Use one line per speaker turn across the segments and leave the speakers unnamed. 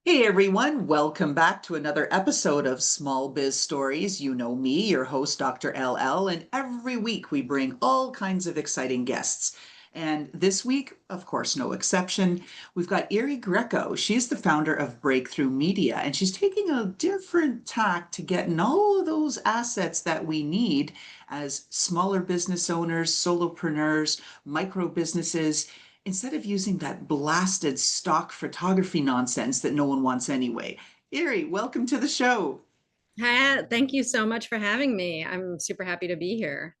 Hey everyone, welcome back to another episode of Small Biz Stories. You know me, your host, Dr. LL, and every week we bring all kinds of exciting guests. And this week, of course, no exception, we've got Iri Greco. She's the founder of Brakethrough Media, and she's taking a different tack to getting all of those assets that we need as smaller business owners, solopreneurs, micro businesses instead of using that blasted stock photography nonsense that no one wants anyway. Iri, welcome to the show.
Hi, thank you so much for having me. I'm super happy to be here.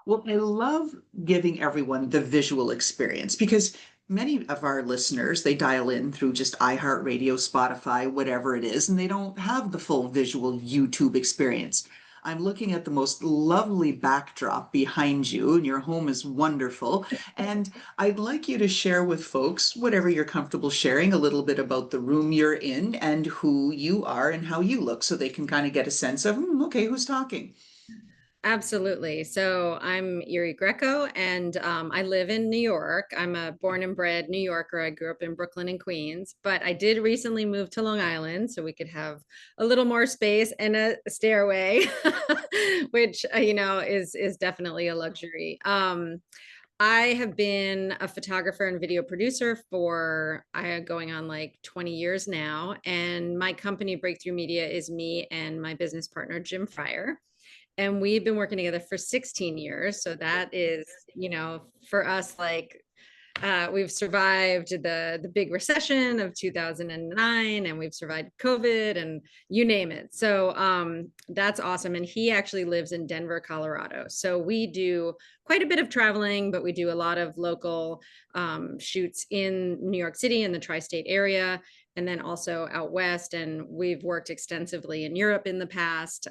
Well, I love giving everyone the visual experience because many of our listeners, they dial in through just iHeartRadio, Spotify, whatever it is, and they don't have the full visual YouTube experience. I'm looking at the most lovely backdrop behind you, and your home is wonderful. And I'd like you to share with folks, whatever you're comfortable sharing, a little bit about the room you're in and who you are and how you look so they can kind of get a sense of, okay, who's talking?
Absolutely. So I'm Iri Greco, and I live in New York. I'm a born and bred New Yorker. I grew up in Brooklyn and Queens, but I did recently move to Long Island so we could have a little more space and a stairway, which is definitely a luxury. I have been a photographer and video producer for going on like 20 years now. And my company, Breakthrough Media, is me and my business partner, Jim Fryer. And we've been working together for 16 years. So that is, for us, like we've survived the big recession of 2009, and we've survived COVID and you name it. So that's awesome. And he actually lives in Denver, Colorado. So we do quite a bit of traveling, but we do a lot of local shoots in New York City and the tri-state area, and then also out west. And we've worked extensively in Europe in the past.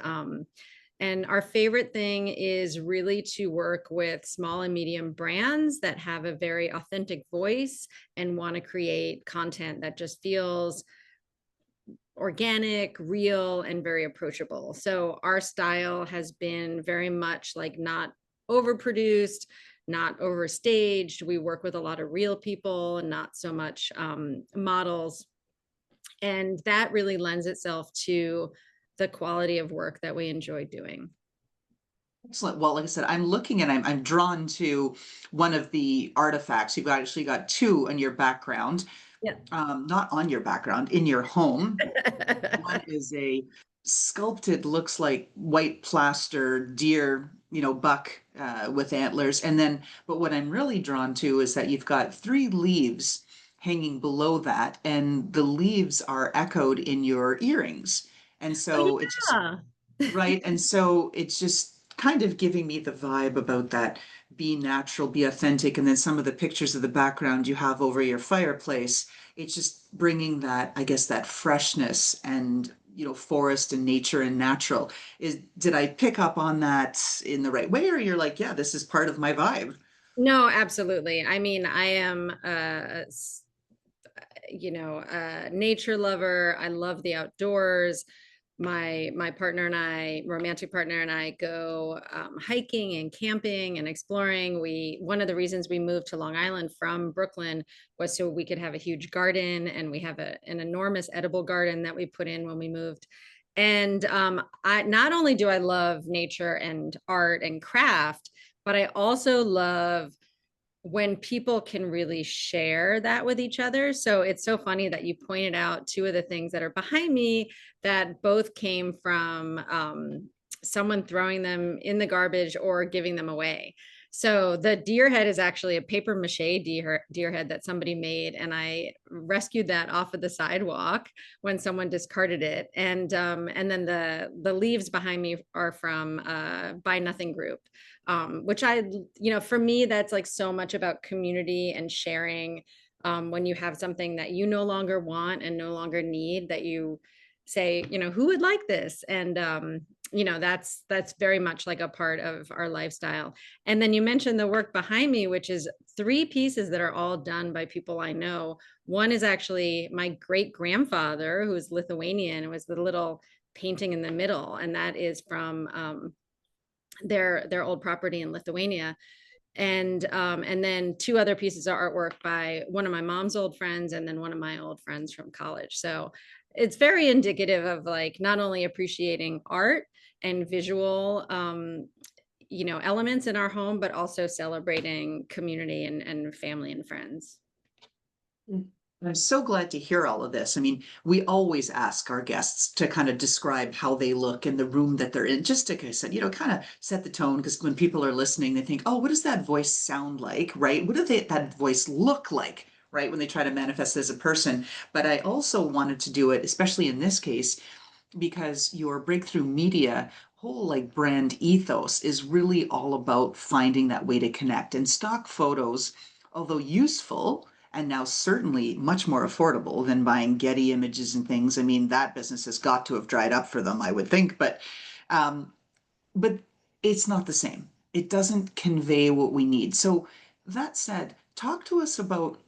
And our favorite thing is really to work with small and medium brands that have a very authentic voice and want to create content that just feels organic, real, and very approachable. So our style has been very much like not overproduced, not overstaged. We work with a lot of real people and not so much models. And that really lends itself to the quality of work that we enjoy doing.
Excellent. Well, like I said, I'm looking and I'm drawn to one of the artifacts. You've actually got two in your background,
Yeah.
not on your background, in your home. One is a sculpted, looks like white plaster deer, buck with antlers. And then, but what I'm really drawn to is that you've got three leaves hanging below that, and the leaves are echoed in your earrings. And
Oh
so it's just
yeah.
right. And so it's just kind of giving me the vibe about that be natural, be authentic. And then some of the pictures of the background you have over your fireplace, it's just bringing that, I guess, that freshness and, forest and nature and natural. Did I pick up on that in the right way? Or you're like, yeah, this is part of my vibe?
No, absolutely. I mean, I am a nature lover. I love the outdoors. My partner and I, romantic partner and I, go hiking and camping and exploring. We One of the reasons we moved to Long Island from Brooklyn was so we could have a huge garden, and we have an enormous edible garden that we put in when we moved. And I not only do I love nature and art and craft, but I also love when people can really share that with each other. So it's so funny that you pointed out two of the things that are behind me that both came from someone throwing them in the garbage or giving them away. So the deer head is actually a paper mache deer head that somebody made, and I rescued that off of the sidewalk when someone discarded it. And then the leaves behind me are from Buy Nothing Group, which for me, that's like so much about community and sharing. When you have something that you no longer want and no longer need, that you say, who would like this? And, that's very much like a part of our lifestyle. And then you mentioned the work behind me, which is three pieces that are all done by people I know. One is actually my great grandfather, who is Lithuanian. It was the little painting in the middle, and that is from their old property in Lithuania. And then two other pieces of artwork by one of my mom's old friends and then one of my old friends from college. So it's very indicative of like not only appreciating art and visual elements in our home, but also celebrating community and family and friends.
Mm. I'm so glad to hear all of this. I mean, we always ask our guests to kind of describe how they look in the room that they're in, just to, like I said, kind of set the tone. Because when people are listening, they think, oh, what does that voice sound like, right? What does that voice look like, right? When they try to manifest as a person. But I also wanted to do it, especially in this case, because your Breakthrough Media whole like brand ethos is really all about finding that way to connect. And stock photos, although useful and now certainly much more affordable than buying Getty images and things. I mean, that business has got to have dried up for them, I would think, um, but it's not the same. It doesn't convey what we need. So that said, talk to us about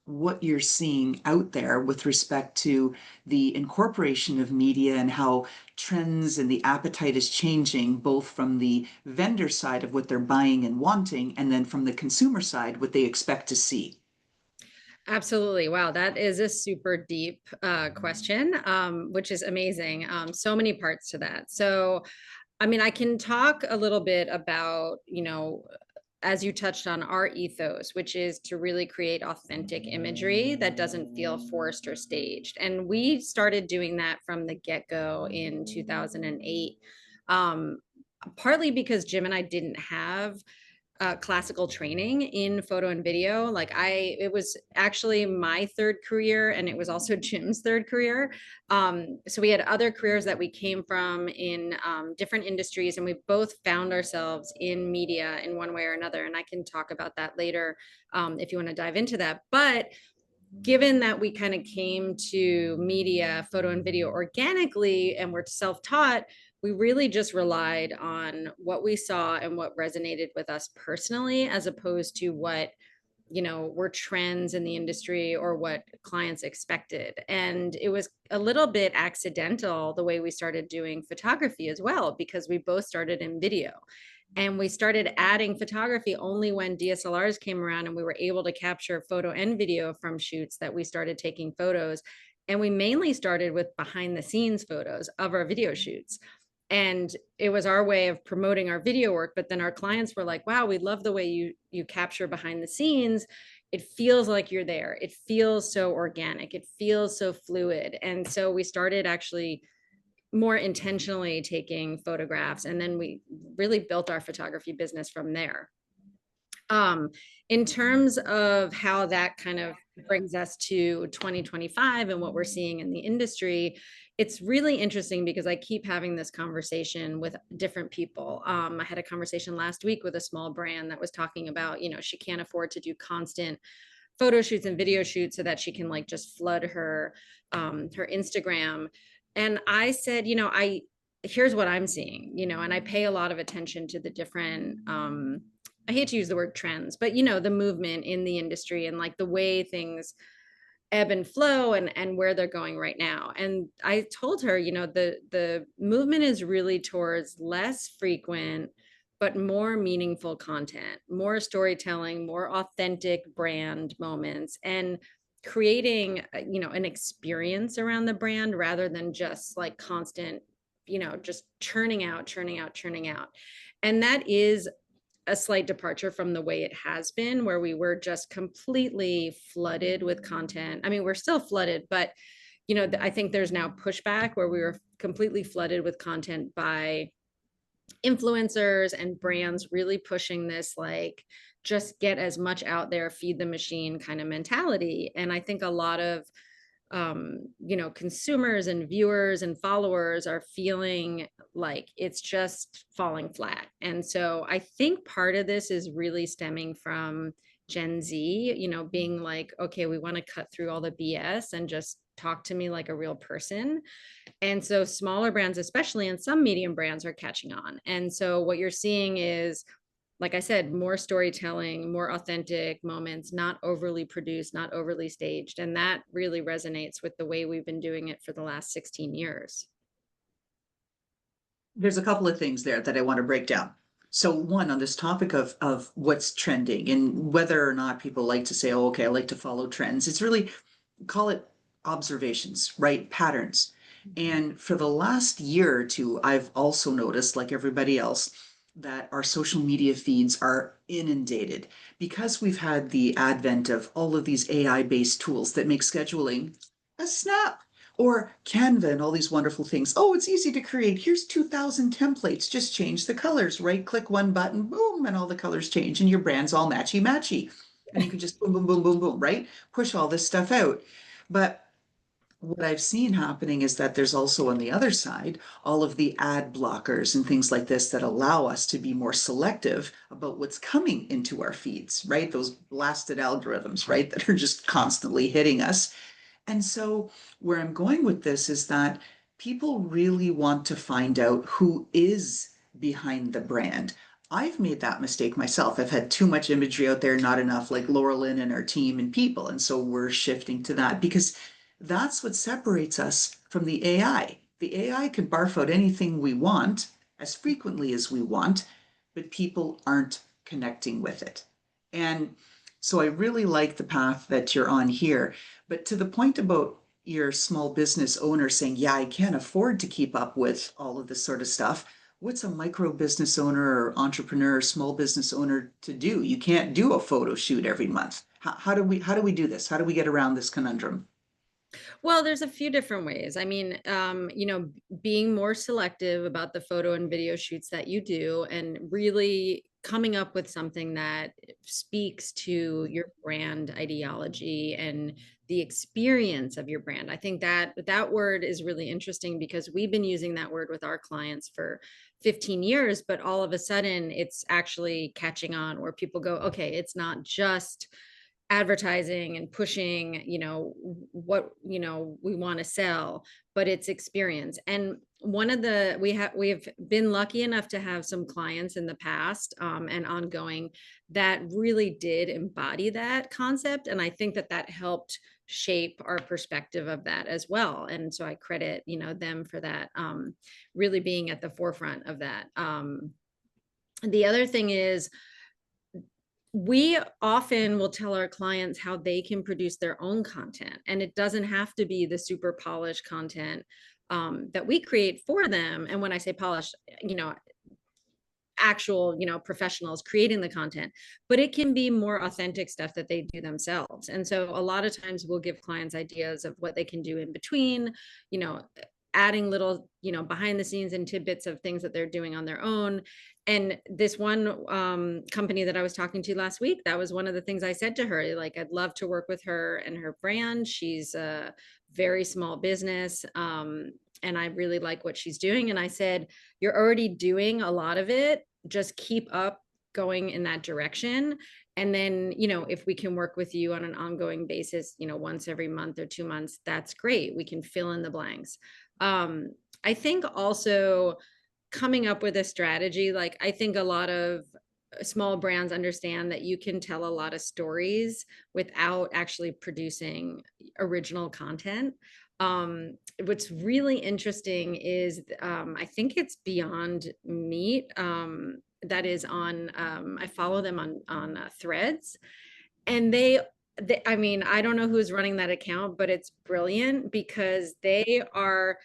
what you're seeing out there with respect to the incorporation of media and how trends and the appetite is changing, both from the vendor side of what they're buying and wanting, and then from the consumer side, what they expect to see.
Absolutely. Wow, that is a super deep question, which is amazing. So many parts to that. So, I mean, I can talk a little bit about, as you touched on, our ethos, which is to really create authentic imagery that doesn't feel forced or staged. And we started doing that from the get-go in 2008. Um, Partly because Jim and I didn't have classical training in photo and video. It was actually my third career and it was also Jim's third career. So we had other careers that we came from in different industries, and we both found ourselves in media in one way or another. And I can talk about that later if you want to dive into that. But given that we kind of came to media, photo and video organically, and we're self-taught, we really just relied on what we saw and what resonated with us personally, as opposed to what were trends in the industry or what clients expected. And it was a little bit accidental the way we started doing photography as well, because we both started in video. And we started adding photography only when DSLRs came around and we were able to capture photo and video from shoots that we started taking photos. And we mainly started with behind the scenes photos of our video shoots. And it was our way of promoting our video work. But then our clients were like, wow, we love the way you capture behind the scenes. It feels like you're there. It feels so organic. It feels so fluid. And so we started actually more intentionally taking photographs. And then we really built our photography business from there. In terms of how that kind of brings us to 2025 and what we're seeing in the industry, it's really interesting because I keep having this conversation with different people. I had a conversation last week with a small brand that was talking about, she can't afford to do constant photo shoots and video shoots so that she can like just flood her Instagram. And I said, here's what I'm seeing, and I pay a lot of attention to the different I hate to use the word trends, but the movement in the industry and like the way things ebb and flow and where they're going right now. And I told her, the movement is really towards less frequent but more meaningful content, more storytelling, more authentic brand moments, and creating an experience around the brand rather than just like constant, just churning out, churning out, churning out. And that is a slight departure from the way it has been, where we were just completely flooded with content. I mean, we're still flooded, but I think there's now pushback where we were completely flooded with content by influencers and brands really pushing this like just get as much out there, feed the machine kind of mentality. And I think a lot of consumers and viewers and followers are feeling like it's just falling flat. And so I think part of this is really stemming from Gen Z, being like, okay, we want to cut through all the BS and just talk to me like a real person. And so smaller brands, especially, and some medium brands are catching on. And so what you're seeing is, like I said, more storytelling, more authentic moments, not overly produced, not overly staged. And that really resonates with the way we've been doing it for the last 16 years.
There's a couple of things there that I want to break down. So one, on this topic of what's trending and whether or not people like to say, oh, okay, I like to follow trends, it's really, call it observations, right? Patterns. And for the last year or two, I've also noticed, like everybody else, that our social media feeds are inundated because we've had the advent of all of these AI-based tools that make scheduling a snap. Or Canva and all these wonderful things. Oh, it's easy to create. Here's 2,000 templates. Just change the colors. Right click one button, boom, and all the colors change, and your brand's all matchy matchy. And you can just boom, boom, boom, boom, boom, right? Push all this stuff out. But what I've seen happening is that there's also on the other side all of the ad blockers and things like this that allow us to be more selective about what's coming into our feeds, right? Those blasted algorithms, right? That are just constantly hitting us. And so, where I'm going with this is that people really want to find out who is behind the brand. I've made that mistake myself. I've had too much imagery out there, not enough like Laura Lynn and our team and people. And so we're shifting to that because that's what separates us from the AI. The AI can barf out anything we want as frequently as we want, but people aren't connecting with it. And so I really like the path that you're on here. But to the point about your small business owner saying, yeah, I can't afford to keep up with all of this sort of stuff. What's a micro business owner or entrepreneur or small business owner to do? You can't do a photo shoot every month. How do we do this? How do we get around this conundrum?
Well, there's a few different ways. I mean, being more selective about the photo and video shoots that you do and really coming up with something that speaks to your brand ideology and the experience of your brand. I think that that word is really interesting because we've been using that word with our clients for 15 years, but all of a sudden it's actually catching on where people go, okay, it's not just advertising and pushing, what, we want to sell, but it's experience. And one of the we have been lucky enough to have some clients in the past, and ongoing, that really did embody that concept, and I think that that helped shape our perspective of that as well. And so I credit, them for that, really being at the forefront of that. The other thing is, we often will tell our clients how they can produce their own content, and it doesn't have to be the super polished content, that we create for them. And when I say polished, actual, professionals creating the content, but it can be more authentic stuff that they do themselves. And so a lot of times we'll give clients ideas of what they can do in between, you know adding little, behind the scenes and tidbits of things that they're doing on their own. And this one, company that I was talking to last week, that was one of the things I said to her, like, I'd love to work with her and her brand. She's a very small business, and I really like what she's doing. And I said, you're already doing a lot of it, just keep up going in that direction. And then, if we can work with you on an ongoing basis, once every month or 2 months, that's great. We can fill in the blanks. I think also coming up with a strategy, like, I think a lot of small brands understand that you can tell a lot of stories without actually producing original content. What's really interesting is, I think it's Beyond Meat, that is on, I follow them on Threads, and I mean, I don't know who's running that account, but it's brilliant because they are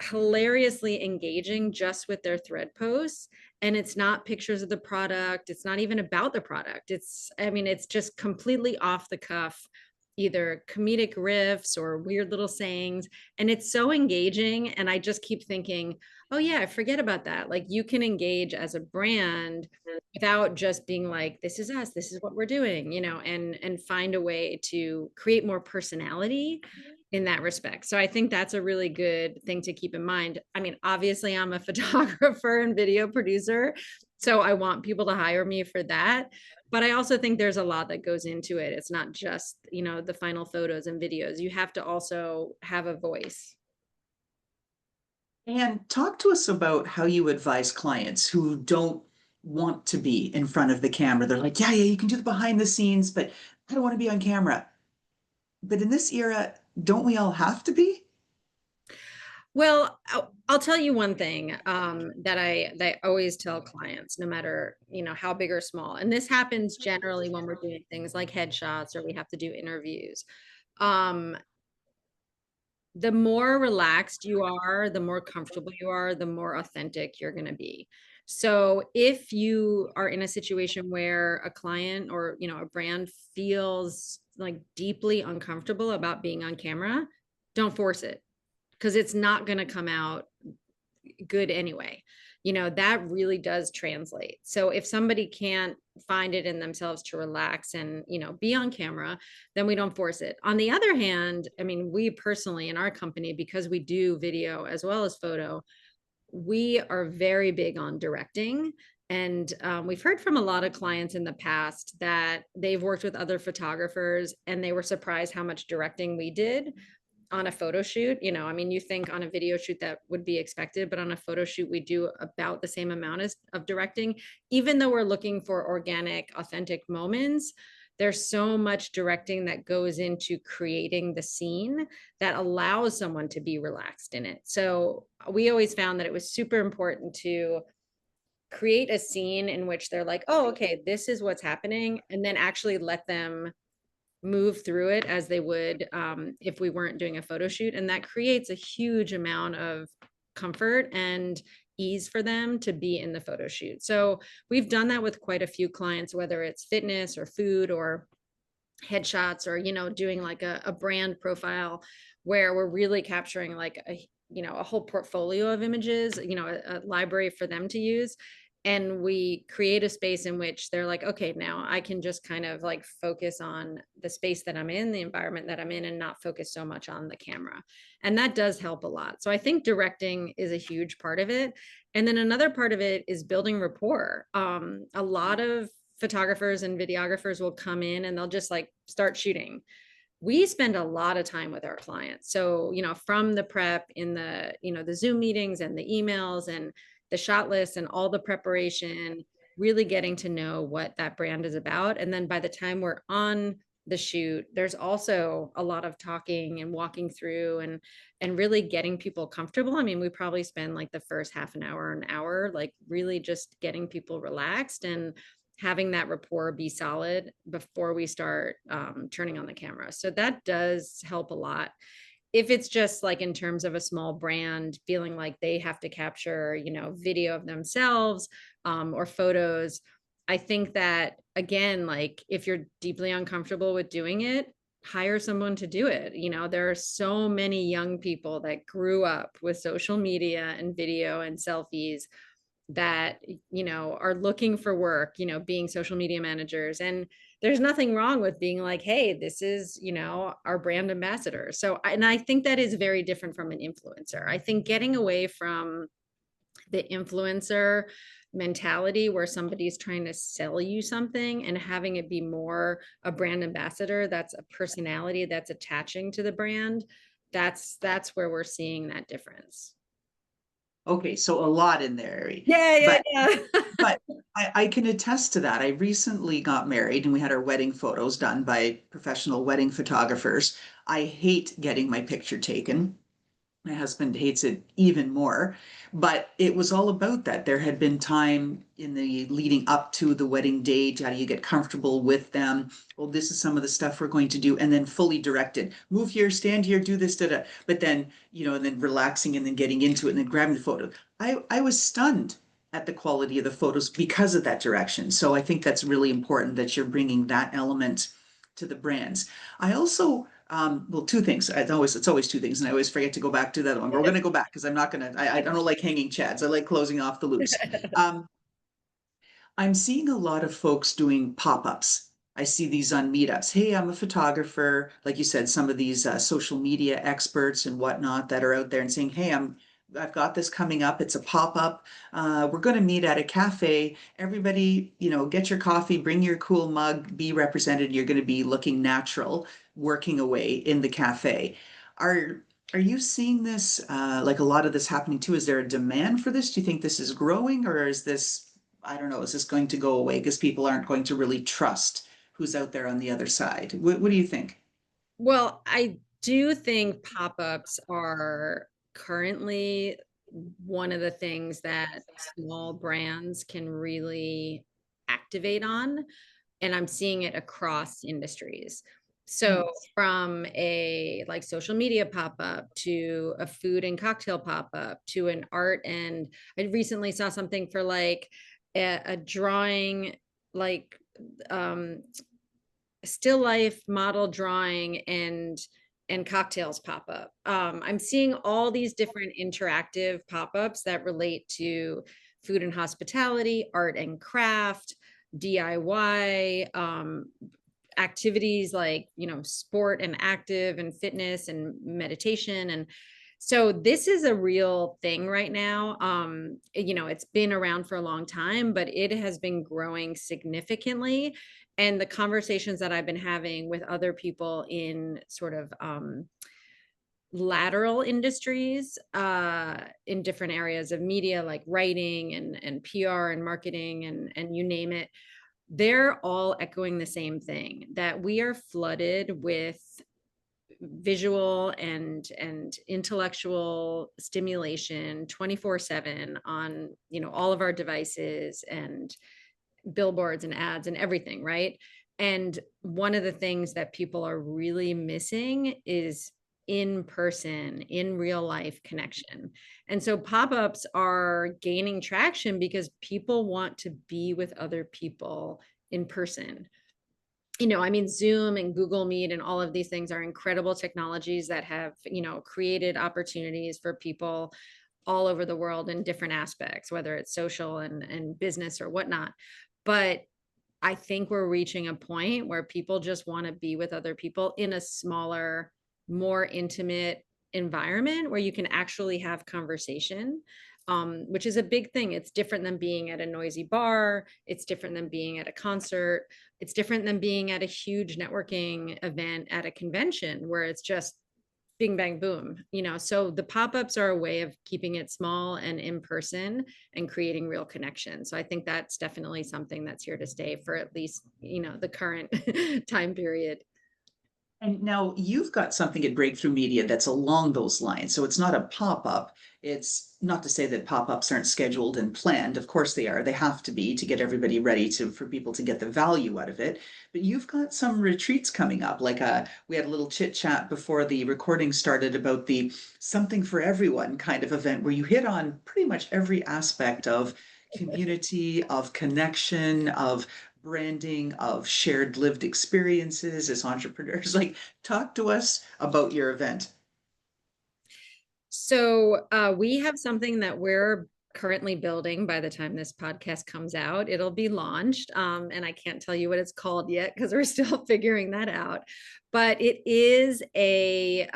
hilariously engaging just with their thread posts. And it's not pictures of the product, it's not even about the product, I mean, it's just completely off the cuff, either comedic riffs or weird little sayings. And it's so engaging, and I just keep thinking, oh yeah, I forget about that. Like, you can engage as a brand without just being like, this is us, this is what we're doing, and find a way to create more personality in that respect. So I think that's a really good thing to keep in mind. I mean, obviously I'm a photographer and video producer, so I want people to hire me for that. But I also think there's a lot that goes into it. It's not just, the final photos and videos. You have to also have a voice.
And talk to us about how you advise clients who don't want to be in front of the camera. They're like, yeah, yeah, you can do the behind the scenes, but I don't want to be on camera. But in this era, don't we all have to be?
Well, I'll tell you one thing that I always tell clients, no matter how big or small, and this happens generally when we're doing things like headshots or we have to do interviews. Um, the more relaxed you are, the more comfortable you are, the more authentic you're going to be. So if you are in a situation where a client or a brand feels like deeply uncomfortable about being on camera, don't force it, because it's not going to come out good anyway. That really does translate. So if somebody can't find it in themselves to relax and be on camera, then we don't force it. On the other hand, I mean, we personally in our company, because we do video as well as photo, we are very big on directing. And we've heard from a lot of clients in the past that they've worked with other photographers and they were surprised how much directing we did on a photo shoot. I mean, you think on a video shoot that would be expected, but on a photo shoot, we do about the same amount of directing. Even though we're looking for organic, authentic moments, there's so much directing that goes into creating the scene that allows someone to be relaxed in it. So we always found that it was super important to create a scene in which they're like, oh, okay, this is what's happening, and then actually let them move through it as they would if we weren't doing a photo shoot. And that creates a huge amount of comfort and ease for them to be in the photo shoot. So we've done that with quite a few clients, whether it's fitness or food or headshots, or doing like a brand profile where we're really capturing like a whole portfolio of images, a library for them to use. And we create a space in which they're like, okay, now I can just kind of like focus on the space that I'm in, the environment that I'm in, and not focus so much on the camera. And that does help a lot. So I think directing is a huge part of it. And then another part of it is building rapport. A lot of photographers and videographers will come in and they'll just like start shooting. We spend a lot of time with our clients. So, from the prep in the Zoom meetings and the emails and the shot list and all the preparation, really getting to know what that brand is about. And then by the time we're on the shoot, there's also a lot of talking and walking through and really getting people comfortable. I mean, we probably spend like the first half an hour, like really just getting people relaxed and having that rapport be solid before we start turning on the camera. So that does help a lot. If it's just like in terms of a small brand feeling like they have to capture, video of themselves or photos, I think that again, like if you're deeply uncomfortable with doing it, hire someone to do it. There are so many young people that grew up with social media and video and selfies that are looking for work, being social media managers. And there's nothing wrong with being like, hey, this is our brand ambassador. So and I think that is very different from an influencer. I think getting away from the influencer mentality where somebody's trying to sell you something and having it be more a brand ambassador, that's a personality that's attaching to the brand, that's where we're seeing that difference.
Okay, so a lot in there, Iri.
Yeah, yeah,
But
yeah.
but I can attest to that. I recently got married and we had our wedding photos done by professional wedding photographers. I hate getting my picture taken. My husband hates it even more, but it was all about that. There had been time in the leading up to the wedding date. How do you get comfortable with them? Well, this is some of the stuff we're going to do, and then fully directed. Move here, stand here, do this, da da. But then, and then relaxing and then getting into it and then grabbing the photo. I was stunned at the quality of the photos because of that direction. So I think that's really important that you're bringing that element to the brands. I also well, two things. It's always two things, and I always forget to go back to that one. But we're going to go back because I'm not going to. I don't like hanging chads. I like closing off the loops. Um, I'm seeing a lot of folks doing pop-ups. I see these on meetups. Hey, I'm a photographer. Like you said, some of these social media experts and whatnot that are out there and saying, "Hey, I've got this coming up. It's a pop-up. We're going to meet at a cafe. Everybody, get your coffee, bring your cool mug, be represented. You're going to be looking natural, working away in the cafe." Are are you seeing this, like a lot of this happening too? Is there a demand for this? Do you think this is growing, or is this, I don't know, is this going to go away because people aren't going to really trust who's out there on the other side? What do you think?
Well, I do think pop-ups are currently one of the things that small brands can really activate on, and I'm seeing it across industries. So
Nice.
from a like social media pop-up to a food and cocktail pop-up to an art, and I recently saw something for like a drawing, like um still life model drawing and cocktails pop up. I'm seeing all these different interactive pop-ups that relate to food and hospitality, art and craft, DIY, activities like, sport and active and fitness and meditation. And so this is a real thing right now. It's been around for a long time, but it has been growing significantly. And the conversations that I've been having with other people in sort of lateral industries, in different areas of media like writing and PR and marketing and you name it, they're all echoing the same thing, that we are flooded with visual and intellectual stimulation 24/7 on all of our devices and billboards and ads and everything, right? And one of the things that people are really missing is in person, in real life connection. And so pop-ups are gaining traction because people want to be with other people in person. I mean, Zoom and Google Meet and all of these things are incredible technologies that have, created opportunities for people all over the world in different aspects, whether it's social and business or whatnot. But I think we're reaching a point where people just want to be with other people in a smaller, more intimate environment where you can actually have conversation, which is a big thing. It's different than being at a noisy bar. It's different than being at a concert. It's different than being at a huge networking event at a convention where it's just bing bang boom. So the pop-ups are a way of keeping it small and in person and creating real connection. So I think that's definitely something that's here to stay for at least the current time period.
And now you've got something at Breakthrough Media that's along those lines. So it's not a pop-up. It's not to say that pop-ups aren't scheduled and planned. Of course they are. They have to be to get everybody ready to for people to get the value out of it. But you've got some retreats coming up. Like we had a little chit chat before the recording started about the something for everyone kind of event where you hit on pretty much every aspect of community, of connection, of branding, of shared lived experiences as entrepreneurs. Like, talk to us about your event.
So we have something that we're currently building. By the time this podcast comes out, it'll be launched. And I can't tell you what it's called yet because we're still figuring that out. But it is a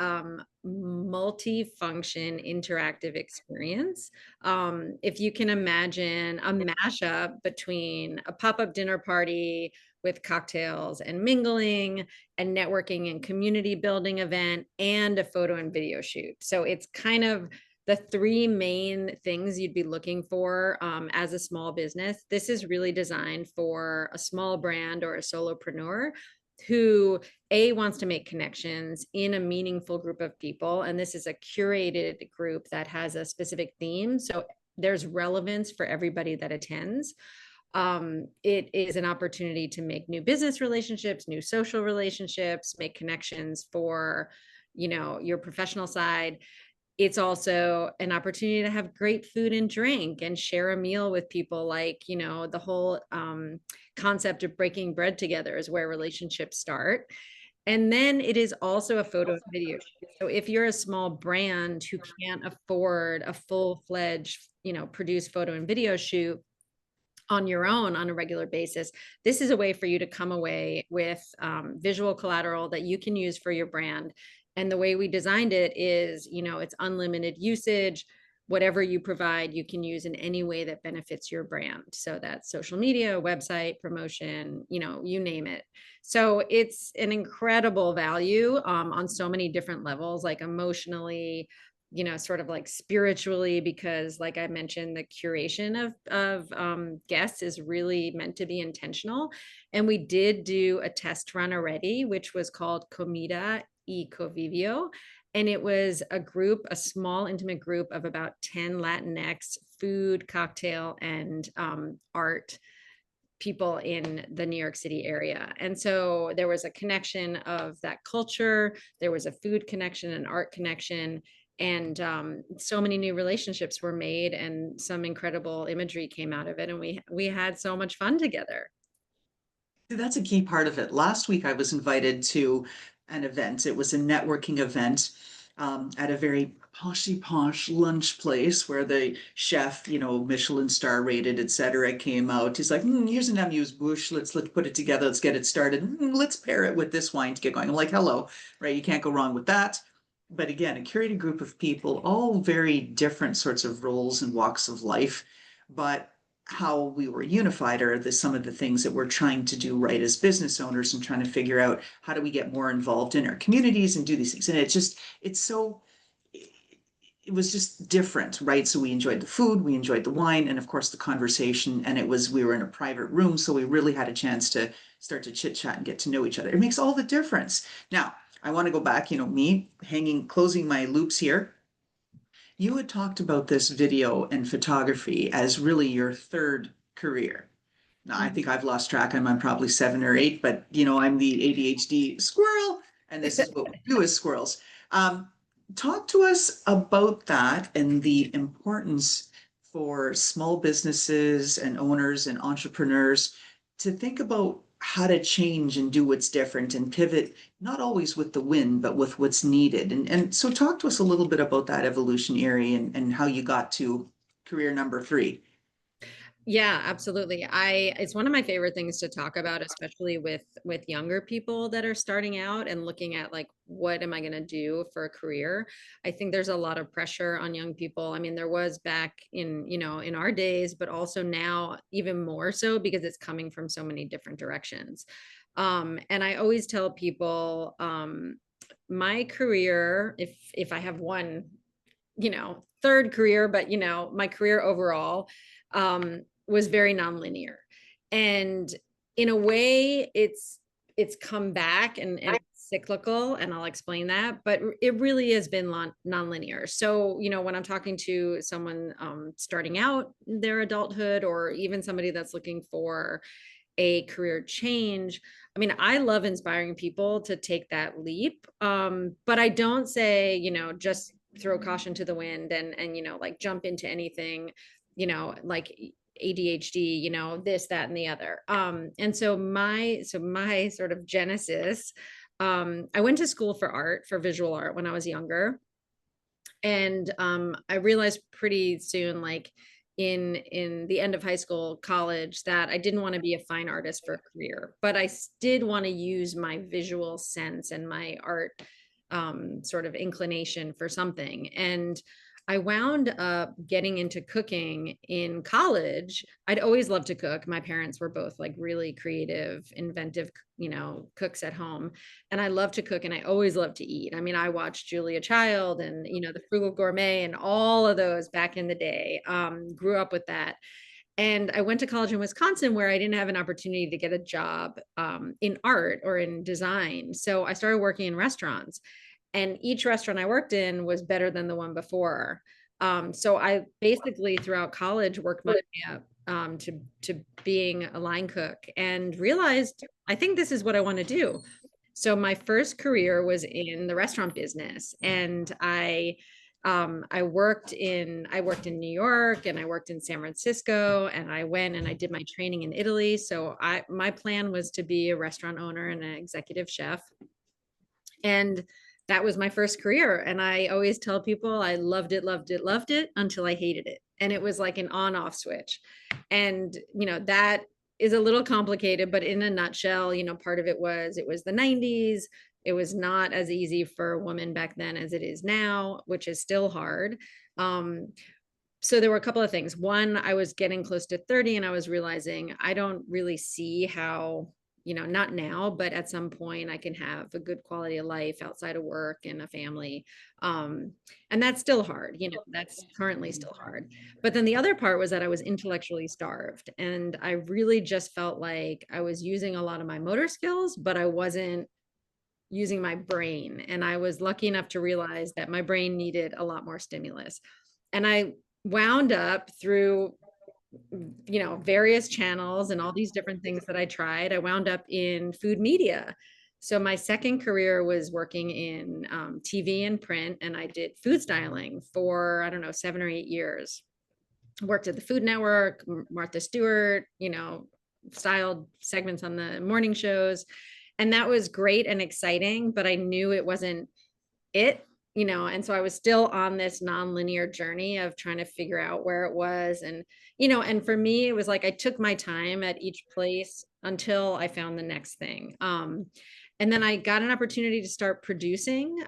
multi-function interactive experience. If you can imagine a mashup between a pop-up dinner party with cocktails and mingling and networking and community building event and a photo and video shoot. So it's kind of the three main things you'd be looking for as a small business. This is really designed for a small brand or a solopreneur who wants to make connections in a meaningful group of people. And this is a curated group that has a specific theme. So there's relevance for everybody that attends. It is an opportunity to make new business relationships, new social relationships, make connections for, your professional side. It's also an opportunity to have great food and drink and share a meal with people. Like, the whole concept of breaking bread together is where relationships start. And then it is also a photo and video shoot. So if you're a small brand who can't afford a full-fledged, produced photo and video shoot on your own on a regular basis, this is a way for you to come away with visual collateral that you can use for your brand. And the way we designed it is, it's unlimited usage. Whatever you provide, you can use in any way that benefits your brand. So that's social media, website, promotion, you name it. So it's an incredible value on so many different levels, like emotionally, sort of like spiritually, because like I mentioned, the curation of guests is really meant to be intentional. And we did do a test run already, which was called Comida y Convivio. And it was a group, a small, intimate group of about 10 Latinx food, cocktail, and art people in the New York City area. And so there was a connection of that culture, there was a food connection, an art connection, and so many new relationships were made, and some incredible imagery came out of it, and we had so much fun together.
That's a key part of it. Last week, I was invited to an event. It was a networking event at a very posh lunch place where the chef, Michelin star rated, etc., came out. He's like, "Here's an amuse bouche. Let's put it together. Let's get it started. Let's pair it with this wine to get going." I'm like, "Hello, right? You can't go wrong with that." But again, a curated group of people, all very different sorts of roles and walks of life, but how we were unified are some of the things that we're trying to do right as business owners and trying to figure out how do we get more involved in our communities and do these things. And it's so, it was just different, right? So we enjoyed the food, we enjoyed the wine, and of course the conversation. And we were in a private room, so we really had a chance to start to chit chat and get to know each other. It makes all the difference. Now, I want to go back, me closing my loops here. You had talked about this video and photography as really your third career. Now, I think I've lost track. I'm on probably seven or eight, but I'm the ADHD squirrel, and this is what we do as squirrels. Um, Talk to us about that and the importance for small businesses and owners and entrepreneurs to think about how to change and do what's different and pivot, not always with the win, but with what's needed. And so talk to us a little bit about that evolutionary and how you got to career number three.
Yeah, absolutely. It's one of my favorite things to talk about, especially with younger people that are starting out and looking at like, what am I going to do for a career? I think there's a lot of pressure on young people. I mean, there was back in, in our days, but also now even more so because it's coming from so many different directions. And I always tell people, my career, if I have one, third career, but my career overall, was very nonlinear. And in a way, it's come back and cyclical, and I'll explain that, but it really has been nonlinear. So, when I'm talking to someone starting out their adulthood, or even somebody that's looking for a career change, I mean, I love inspiring people to take that leap. But I don't say, just throw caution to the wind and like jump into anything, like ADHD, this, that, and the other. And so my sort of genesis, I went to school for art, for visual art when I was younger. And I realized pretty soon, like in the end of high school, college, that I didn't want to be a fine artist for a career, but I did want to use my visual sense and my art sort of inclination for something. And I wound up getting into cooking in college. I'd always loved to cook. My parents were both like really creative, inventive, cooks at home. And I love to cook and I always love to eat. I mean, I watched Julia Child and, the Frugal Gourmet and all of those back in the day. Grew up with that. And I went to college in Wisconsin where I didn't have an opportunity to get a job in art or in design. So I started working in restaurants, and each restaurant I worked in was better than the one before. So I basically throughout college worked my way up to being a line cook, and realized I think this is what I want to do. So my first career was in the restaurant business, and I worked in New York, and I worked in San Francisco, and I went and I did my training in Italy. So my plan was to be a restaurant owner and an executive chef. And that was my first career. And I always tell people I loved it, loved it, loved it until I hated it. And it was like an on off switch. And, that is a little complicated, but in a nutshell, part of it was the 90s. It was not as easy for a woman back then as it is now, which is still hard. So there were a couple of things. One, I was getting close to 30 and I was realizing I don't really see how, not now, but at some point I can have a good quality of life outside of work and a family. And that's still hard, that's currently still hard. But then the other part was that I was intellectually starved, and I really just felt like I was using a lot of my motor skills, but I wasn't using my brain. And I was lucky enough to realize that my brain needed a lot more stimulus. And I wound up through, various channels and all these different things that I tried. I wound up in food media. So my second career was working in TV and print, and I did food styling for, I don't know, 7 or 8 years. Worked at the Food Network, Martha Stewart, styled segments on the morning shows. And that was great and exciting, but I knew it wasn't it, and so I was still on this nonlinear journey of trying to figure out where it was. And for me, it was like I took my time at each place until I found the next thing. And then I got an opportunity to start producing,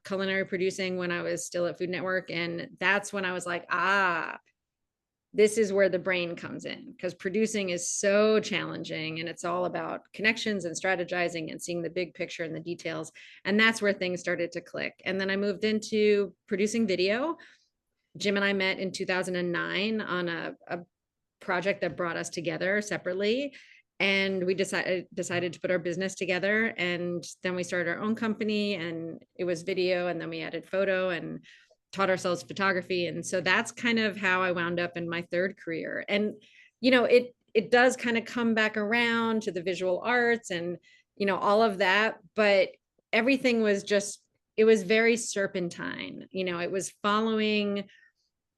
culinary producing, when I was still at Food Network. And that's when I was like, this is where the brain comes in, because producing is so challenging and it's all about connections and strategizing and seeing the big picture and the details. And that's where things started to click. And then I moved into producing video. Jim and I met in 2009 on a project that brought us together separately. And we decided to put our business together. And then we started our own company, and it was video. And then we added photo and taught ourselves photography. And so that's kind of how I wound up in my third career. And, it does kind of come back around to the visual arts and, all of that. But everything was just, it was very serpentine. It was following,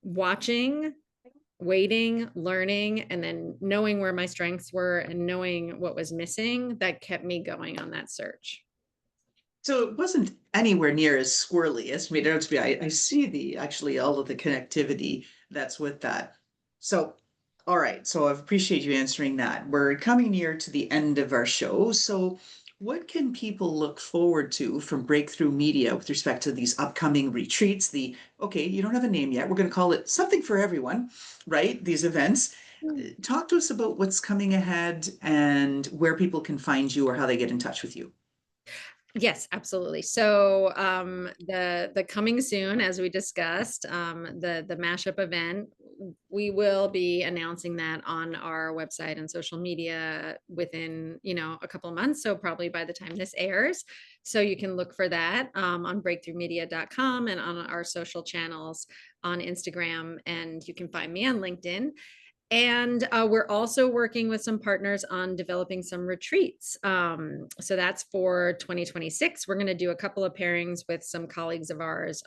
watching, waiting, learning, and then knowing where my strengths were and knowing what was missing that kept me going on that search.
So it wasn't anywhere near as squirrely as made it out to be. I see the actually all of the connectivity that's with that. So, all right. So I appreciate you answering that. We're coming near to the end of our show. So, what can people look forward to from Breakthrough Media with respect to these upcoming retreats? Okay, you don't have a name yet. We're going to call it something for everyone, right? These events. Talk to us about what's coming ahead and where people can find you or how they get in touch with you.
Yes, absolutely. So the coming soon, as we discussed, the mashup event, we will be announcing that on our website and social media within, a couple of months. So probably by the time this airs. So you can look for that on breakthroughmedia.com and on our social channels on Instagram, and you can find me on LinkedIn. And we're also working with some partners on developing some retreats. So that's for 2026. We're going to do a couple of pairings with some colleagues of ours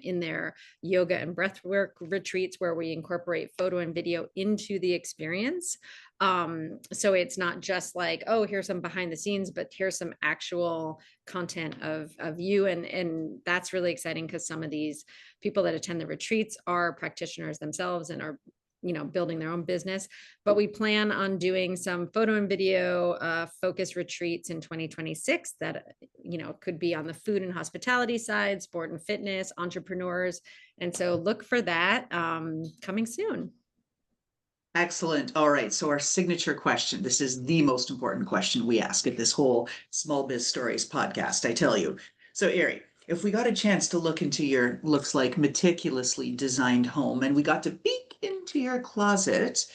in their yoga and breathwork retreats, where we incorporate photo and video into the experience. So it's not just like, oh, here's some behind the scenes, but here's some actual content of you. And that's really exciting, because some of these people that attend the retreats are practitioners themselves and are building their own business. But we plan on doing some photo and video focus retreats in 2026 that, could be on the food and hospitality side, sport and fitness, entrepreneurs. And so look for that coming soon.
Excellent. All right. So our signature question. This is the most important question we ask at this whole Small Biz Stories podcast, I tell you. So, Iri, if we got a chance to look into your looks like meticulously designed home and we got to peek into your closet,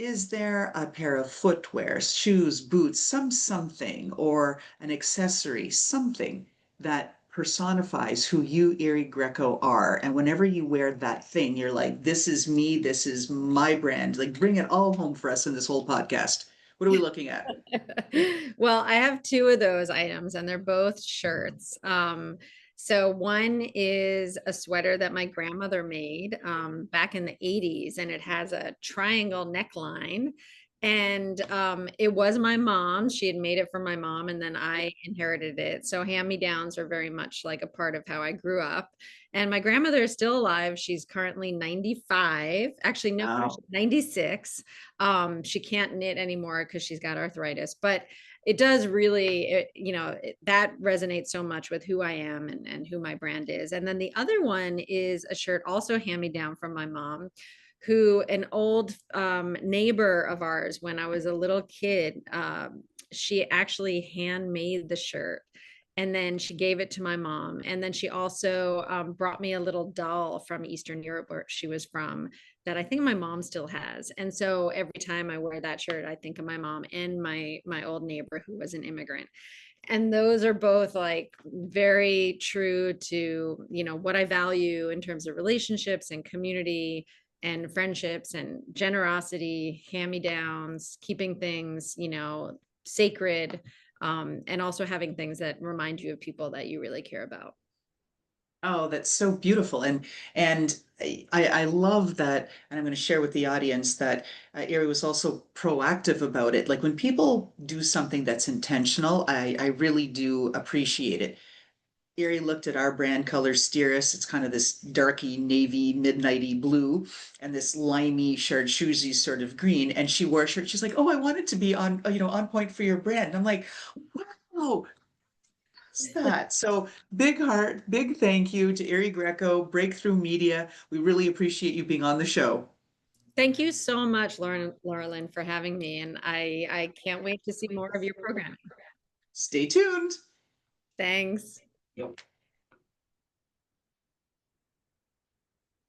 is there a pair of footwear, shoes, boots, something, or an accessory, something that personifies who you, Iri Greco, are? And whenever you wear that thing, you're like, this is me, this is my brand. Like, bring it all home for us in this whole podcast. What are we looking at?
Well, I have two of those items, and they're both shirts. So one is a sweater that my grandmother made back in the 80s, and it has a triangle neckline. And it was my mom. She had made it for my mom, and then I inherited it. So hand-me-downs are very much like a part of how I grew up. And my grandmother is still alive. She's currently 95. Actually, no,
Wow.
96. She can't knit anymore because she's got arthritis, but it does really, that resonates so much with who I am and who my brand is. And then the other one is a shirt also hand me down from my mom, who an old neighbor of ours, when I was a little kid, she actually handmade the shirt. And then she gave it to my mom. And then she also brought me a little doll from Eastern Europe, where she was from, that I think my mom still has. And so every time I wear that shirt, I think of my mom and my old neighbor who was an immigrant. And those are both like very true to, what I value in terms of relationships and community and friendships and generosity, hand-me-downs, keeping things, sacred, and also having things that remind you of people that you really care about.
Oh, that's so beautiful. And I love that, and I'm going to share with the audience that Iri was also proactive about it. Like when people do something that's intentional, I really do appreciate it. Iri looked at our brand color Steeris. It's kind of this darky navy, midnighty blue, and this limey chartreusey sort of green. And she wore a shirt. She's like, "Oh, I want it to be on, on point for your brand." And I'm like, "Wow, that. So big heart, big thank you to Iri Greco, Brakethrough Media. We really appreciate you being on the show.
Thank you so much, Laura Lynn, for having me. And I can't wait to see more of your programming.
Stay tuned.
Thanks.